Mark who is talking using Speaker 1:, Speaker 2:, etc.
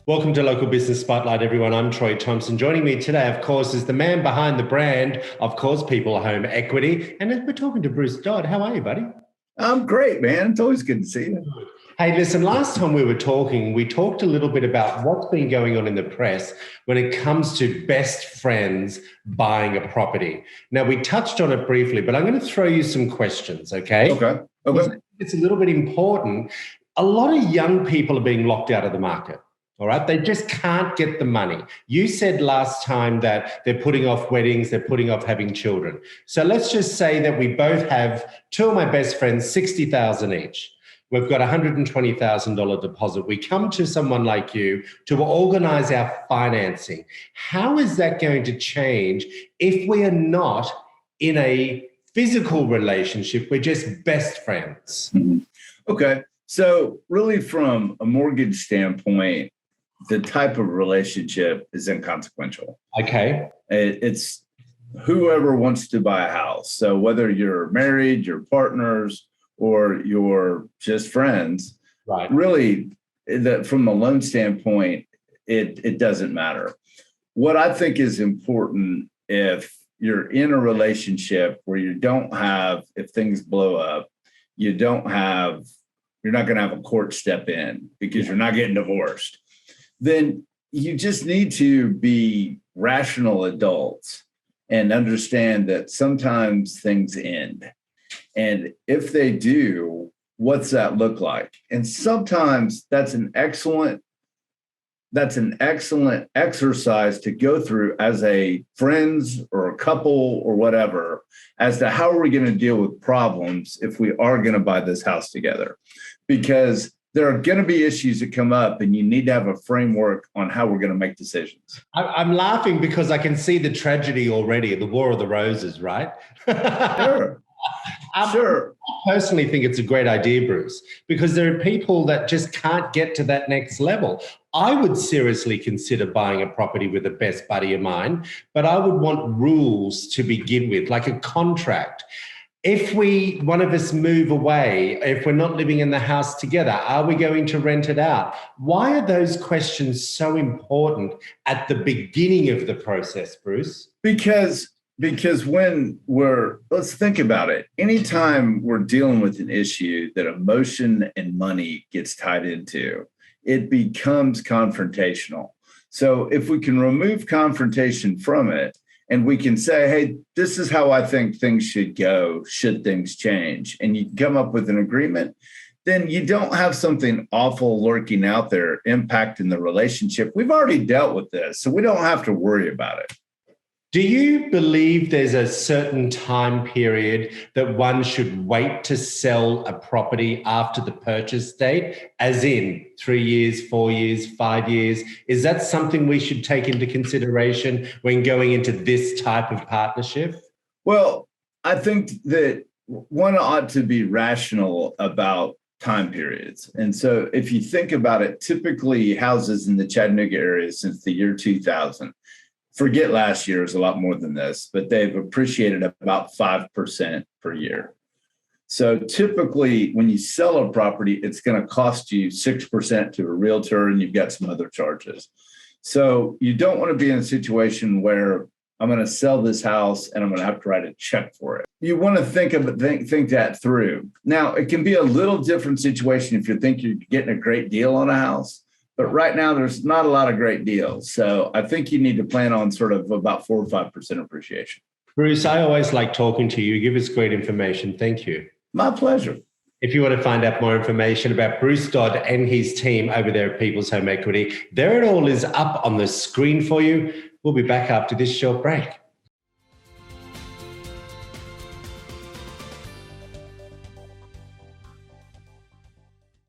Speaker 1: Welcome to Local Business Spotlight, everyone. I'm Troy Thompson. Joining me today, of course, is the man behind the brand, of course, People Home Equity. And we're talking to Bruce Dodd. How are you, buddy?
Speaker 2: I'm great, man. It's always good to see you.
Speaker 1: Hey, listen, last time we were talking, we talked a little bit about what's been going on in the press when it comes to best friends buying a property. Now, we touched on it briefly, but I'm going to throw you some questions, okay?
Speaker 2: Okay.
Speaker 1: It's a little bit important. A lot of young people are being locked out of the market. All right. They just can't get the money. You said last time that they're putting off weddings, they're putting off having children. So let's just say that we both have two of my best friends, $60,000 each. We've got $120,000 deposit. We come to someone like you to organize our financing. How is that going to change if we are not in a physical relationship? We're just best friends.
Speaker 2: Okay. So really from a mortgage standpoint, the type of relationship is inconsequential.
Speaker 1: Okay.
Speaker 2: It's whoever wants to buy a house. So whether you're married, you're partners, or you're just friends,
Speaker 1: right?
Speaker 2: Really, from a loan standpoint, it doesn't matter. What I think is important, if you're in a relationship where you don't have, if things blow up, you're not going to have a court step in because you're not getting divorced. Then you just need to be rational adults and understand that sometimes things end. And if they do, what's that look like? And sometimes that's an excellent exercise to go through as a friends or a couple or whatever, as to how are we going to deal with problems if we are going to buy this house together? Because there are going to be issues that come up and you need to have a framework on how we're going to make decisions.
Speaker 1: I'm laughing because I can see the tragedy already, the War of the Roses, right?
Speaker 2: Sure. Sure.
Speaker 1: I personally think it's a great idea, Bruce, because there are people that just can't get to that next level. I would seriously consider buying a property with a best buddy of mine, but I would want rules to begin with, like a contract. If one of us move away, if we're not living in the house together, are we going to rent it out? Why are those questions so important at the beginning of the process, Bruce?
Speaker 2: Because let's think about it. Anytime we're dealing with an issue that emotion and money gets tied into, it becomes confrontational. So if we can remove confrontation from it, and we can say, hey, this is how I think things should go, should things change, and you come up with an agreement, then you don't have something awful lurking out there impacting the relationship. We've already dealt with this, so we don't have to worry about it.
Speaker 1: Do you believe there's a certain time period that one should wait to sell a property after the purchase date, as in 3 years, 4 years, 5 years? Is that something we should take into consideration when going into this type of partnership?
Speaker 2: Well, I think that one ought to be rational about time periods. And so if you think about it, typically houses in the Chattanooga area since the year 2000, forget last year, is a lot more than this, but they've appreciated about 5% per year. So typically when you sell a property, it's going to cost you 6% to a realtor and you've got some other charges. So you don't want to be in a situation where I'm going to sell this house and I'm going to have to write a check for it. You want to think that through. Now, it can be a little different situation if you think you're getting a great deal on a house. But right now, there's not a lot of great deals. So I think you need to plan on sort of about 4 or 5% appreciation.
Speaker 1: Bruce, I always like talking to you. You give us great information. Thank you.
Speaker 2: My pleasure.
Speaker 1: If you want to find out more information about Bruce Dodd and his team over there at People's Home Equity, there it all is up on the screen for you. We'll be back after this short break.